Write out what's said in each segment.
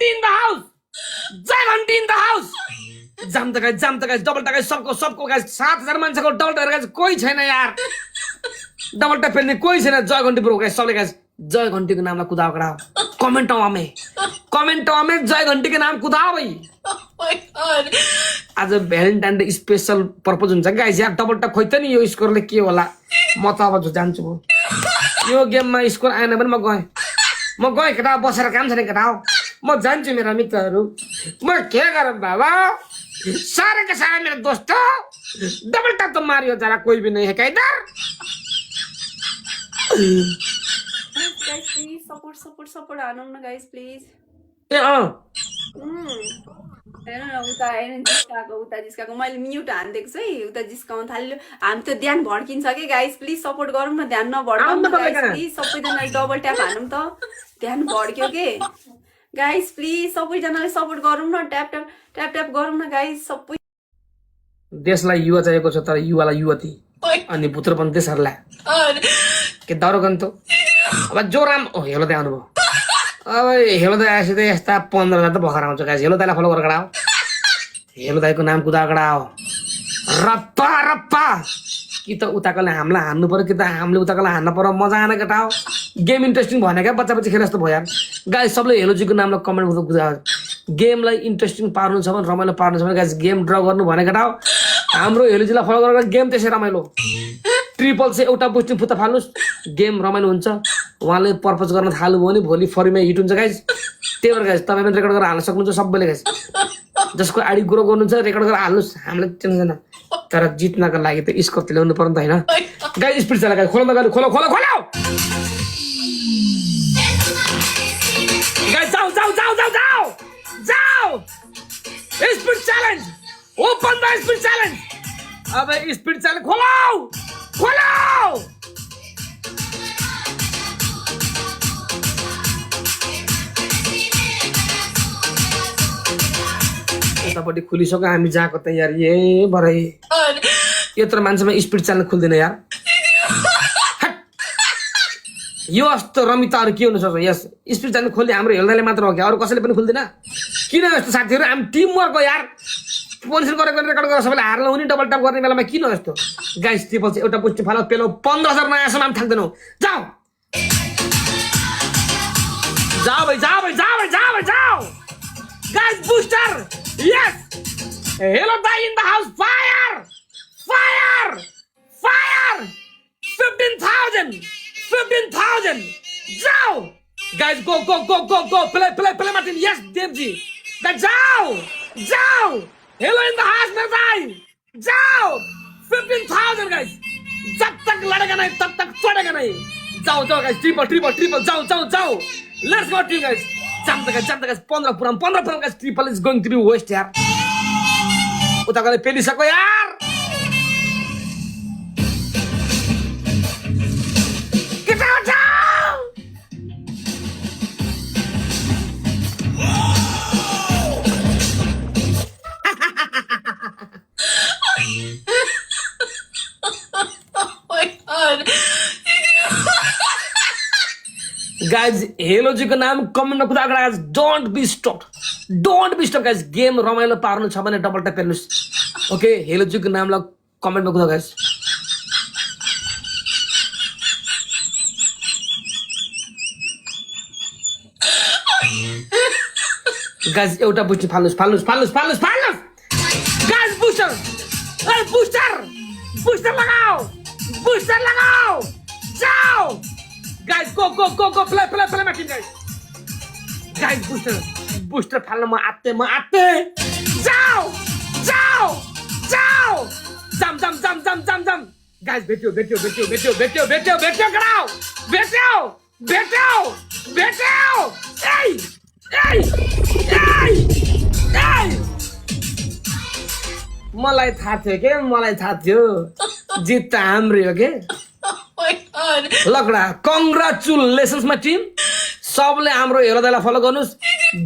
घन्टी in the house जय घन्टी in the house जाम त गाइस डबल टक सबको गाइस 7000 मान्छेको डबल टक गाइस कोही छैन यार डबल टक फेर्ने कोही छैन जय घन्टी ब्रो गाइस सबले गाइस जय घन्टी को नामलाई कुदाओ कडाओ कमेन्टमा में जय घन्टी को नाम कुदाओ भाई आज भ्यालेन्टाइन डे स्पेशल पर्पज हुन्छ गाइस यार डबल टक खोइ त नि यो स्कोरले के होला म त अब जान्छु भो यो गेममा स्कोर आएन भने म गएँ केटा बसेर काम छैन केटा हो म जान्छु मेरा मित्रहरू म के गरौँ बाबा सारे के सारे मेरे दोस्तों डबल टक तो मारियो जरा कोई भी नहीं है क्या इधर guys please support हानौँ न guys please ए हेर्नु न उता जिस्काको मैले म्युट हानिदिएको छु है उता जिस्काउन थाल्यो हामी त ध्यान भड्किन्छ कि गाइस प्लिज सपोर्ट गरौँ न ध्यान नभड्काउँ न गाइस प्लिज सबैजनाले डबल ट्याप हानौँ त ध्यान भड्क्यो के गाइस प्लिज सबैजनाले सपोर्ट गरौँ न ट्याप गरौँ न गाइस सबै देशलाई युवा चाहिएको छ तर युवालाई युवती अनि पुत्रपन देशहरूलाई के दाउरो गन्तो अब जो राम हेलो दाइ आउनुभयो अब हेलो दाइ आएपछि त यस्ता 15,000 त भर्खर आउँछ गाइस हेलो दाइलाई फलो गरेर गडाओ हेलो दाइको नाम कुदा गडाओ रप्पा कि त उताकोले हामीलाई हान्नु पर्यो कि त हामीले उताकोलाई हान्न पर्यो मजा आएन केटा हो गेम इन्ट्रेस्टिङ भने क्या बच्चा खेले जस्तो भयो यार गाइस सबले हेलोजीको नामलाई कमेन्ट कुदा गेमलाई इन्ट्रेस्टिङ पार्नु छ भने रमाइलो पार्नु छ भने गाइस गेम ड्र गर्नु भने केटा हो हाम्रो हेलोजीलाई फलो गरेर गेम त्यसै रमाइलो ट्रिपल चाहिँ एउटा बुस्टिङ फुत्ता फाल्नुहोस् गेम रमाइलो हुन्छ उहाँले पर्पज गर्न थाल्नुभयो भने भोलि फरीमा हिट हुन्छ गाइस त्यही भएर गाइस तपाईँ पनि रेकर्ड गरेर हाल्न सक्नुहुन्छ सबैले गाइस जसको आइडी ग्रो गर्नुहुन्छ रेकर्ड गरेर हाल्नुहोस् हामीलाई टेन्सन छैन तर जित्नको लागि त स्कोर त ल्याउनु पर्यो नि त होइन गाइस स्पिड चला गाइस खोलो गाइस जाऊ speed challenge open the speed challenge अब स्पिड च्यालेन्ज खोलो यतापट्टि खुलिसक्यो हामी जहाँको तयारी ए भरै यत्रो मान्छेमा स्पिड च्यालेन्ज खुल्दैन यार यो यस्तो रमिताहरू के हुन सक्छ यस स्पिड च्यालेन्ज खोल्ने हाम्रो हेल्दाले मात्र हो क्या अरू कसैले पनि खुल्दैन किन यस्तो साथीहरू हामी टिम वर्क हो यार पोजिसन गरेर रेकर्ड गरेर सबैले हार्न हुने डबल टप गर्ने बेलामा किन यस्तो गाइस ट्रिपल चाहिँ एउटा पुष्टि फालो पेलो 15,000 नयाँसम्म हामी थाक्दैनौँ जाऊ गाइस बुस्टर यस हेलो दाइ इन द हाउस फायर 15,000 जाओ guys go play Martin yes देवजी गाइस जाओ हेलो इन द हाउस मेरे भाई जाओ 15,000 गाइस जब तक लड़ेगा नहीं तब तक छोड़ेगा नहीं जाओ गाइस ट्रिपल जाओ लेट्स गो टीम गाइस जम तक गाइस 15 पुराम guys triple is going to be waste यार उताकोले पेलिसक्यो यार गाइज हेलोजीको नाम कमेन्टमा कुदा guys don't be stop guys game रमाइलो पार्नु छ भने डबल ट्याप हेर्नुहोस् ओके हेलोजीको नामलाई कमेन्टमा कुदा गाइज गाइज एउटा बुस्टर फाल्नुहोस् गाइज बुस्टर लगाओ जाओ guys go play my team guys booster फाल्न म आत्ते जाओ जम गाइस भेट्यो कराओ मलाई थाहा थियो जित त हाम्रो हो के लकडा कङ्ग्रेचुलेसन्स माइ टिम सबले हाम्रो हेलो दाइलाई फलो गर्नुहोस्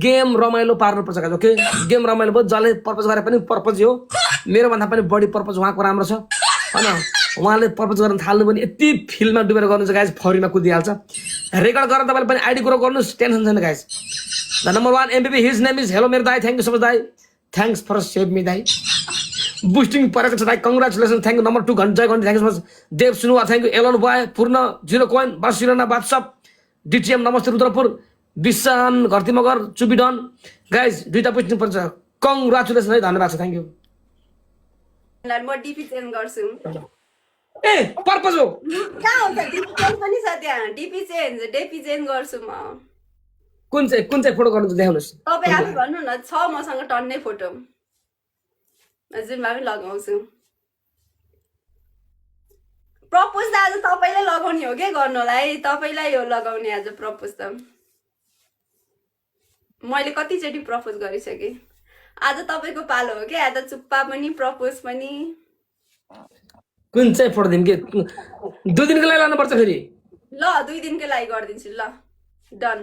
गेम रमाइलो पार्नुपर्छ गाइस ओके गेम रमाइलो भयो जसले पर्पज गरे पनि पर्पज हो मेरो भन्दा पनि बढी पर्पज उहाँको राम्रो छ हैन उहाँले पर्पज गर्न थाल्नु पनि यति फिल्डमा डुबेर गर्नुहुन्छ गाइस फरीमा कुदिहाल्छ रेकर्ड गरेर तपाईले पनि आइडी ग्रो गर्नुहोस् टेन्सन छैन guys the number 1 MVP his name is hello मेरो दाइ थ्याङ्क यू सो मच दाइ थ्याङ्क्स फर सेभ मी दाइ बुस्टिङ परेको छ दाइ कङ्ग्रेचुलेसन थ्याङ्क यू नम्बर 2 जय घन्टी thank you so much Dev Sunuwa thank you Alan boy पूर्ण 0 कोइन बासिरना वाट्सएप डिटिएम नमस्ते रुद्रपुर विशान घरती मगर चुबिडन गाइज दुईटा बुस्टिङ पर्छ कङ्ग्रेचुलेसन है धन्यवाद छ थ्याङ्क यू म डिपी चेन्ज गर्छु ए पर्पज हो कहाँ हुन्छ डिपी चेन्ज पनि छ त्यहाँ डिपी चेन्ज गर्छु म कुन चाहिँ फोटो गर्नु देखाउनुहोस् तपाईँ आफै भन्नु न छ मसँग टन्नै फोटो जुनमा पनि लगाउँछु प्रपोज त आज तपाईँलाई लगाउने हो क्या गर्नलाई तपाईँलाई हो लगाउने आज प्रपोज त मैले कतिचोटि प्रपोज गरिसकेँ आज तपाईँको पालो हो क्या आज चुप्पा पनि प्रपोज पनि कुन चाहिँ फोटो दिनु के 2 दिनको लागि लानुपर्छ फेरि ल 2 दिनको लागि गरिदिन्छु ल डन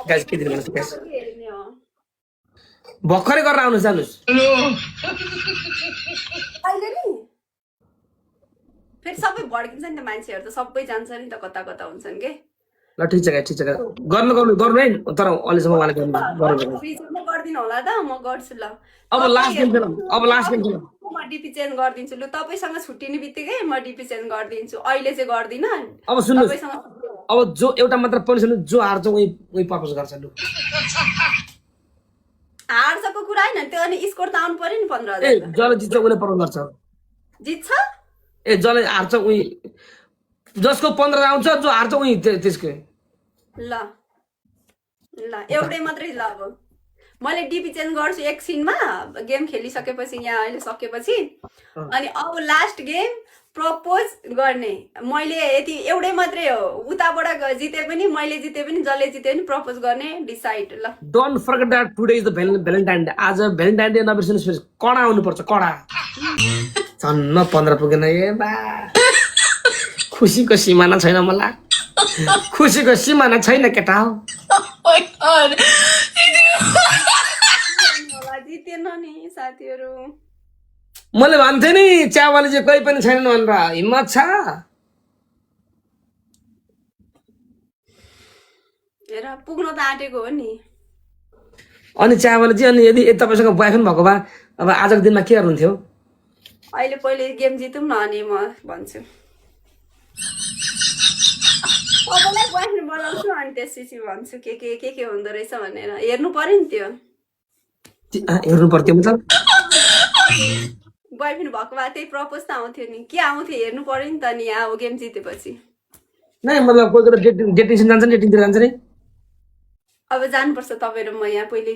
गाइस के दिनु भन्नु गाइस हेर्ने हो भर्खरै गरेर आउनु जानुस् अहिले नि फेरि सबै भड्किन्छ नि त मान्छेहरू त सबै जान्छ नि त कता कता हुन्छन् के ल ठिक छ गाइस ठिक छ गर्नु है तर अहिलेसम्म उहाँले गर्नु फ्रिजमा गरिदिनु होला त म गर्छु ल अब लास्ट गेम म डिपी चेन्ज गरिदिन्छु लु तपाईँसँग छुट्टिने बित्तिकै म डिपी चेन्ज गरिदिन्छु अहिले चाहिँ गर्दिनँ अब सुन्नुहोस् तपाईँसँग अब जो एउटा मात्र पोजिसन जो हार्छ उही पर्पज गर्छ लु हार्छको कुरा होइन त्यो अनि स्कोर त आउनु पर्यो नि 15,000 ए जसले जित्छ उसले पर्पज गर्छ जित्छ ए जसले हार्छ उही जसको 15 आउँछ जो हार्छ उही त्यसको ल ल एउटै मात्रै ल अब मैले डिपी चेन्ज गर्छु एकछिनमा गेम खेलिसकेपछि यहाँ अहिले सकेपछि अनि अब लास्ट गेम प्रपोज गर्ने मैले यति एउटै मात्रै हो उताबाट जिते पनि मैले जिते पनि जसले जिते पनि प्रपोज गर्ने डिसाइड ल don't forget that today is the Valentine day आज भ्यालेन्टाइन डे नबिर्सनुस् फेरि कडा आउनुपर्छ कडा छन्न 15 पुगेन ए बा खुसीको सिमाना छैन मलाई खुसीको सिमाना छैन केटा हो जितेन नि साथीहरू मैले भन्थे नि च्यावाले चाहिँ कोही पनि छैनन् भनेर हिम्मत छ हेर पुग्न त आँटेको हो नि अनि च्यावाले चाहिँ अनि यदि तपाईँसँग बोयफ्रेन्ड भएको भए अब आजको दिनमा के गर्नुहुन्थ्यो अहिले पहिले गेम जितौँ न अनि म भन्छु तपाईँलाई बोयफ्रेन्ड बनाउँछु अनि त्यसपछि भन्छु के हुँदो रहेछ भनेर हेर्नु पर्यो नि त्यो हेर्नु पर्थ्यो मतलब बोयफ्रेन्ड भएको भए त्यही प्रपोज त आउँथ्यो नि के आउँथ्यो हेर्नु पर्यो नि त नि अब गेम जितेपछि नै मतलब कोही कोही डेटिङ जान्छ नि डेटिङतिर जान्छ नि अब जानुपर्छ तपाईँ र म यहाँ पहिले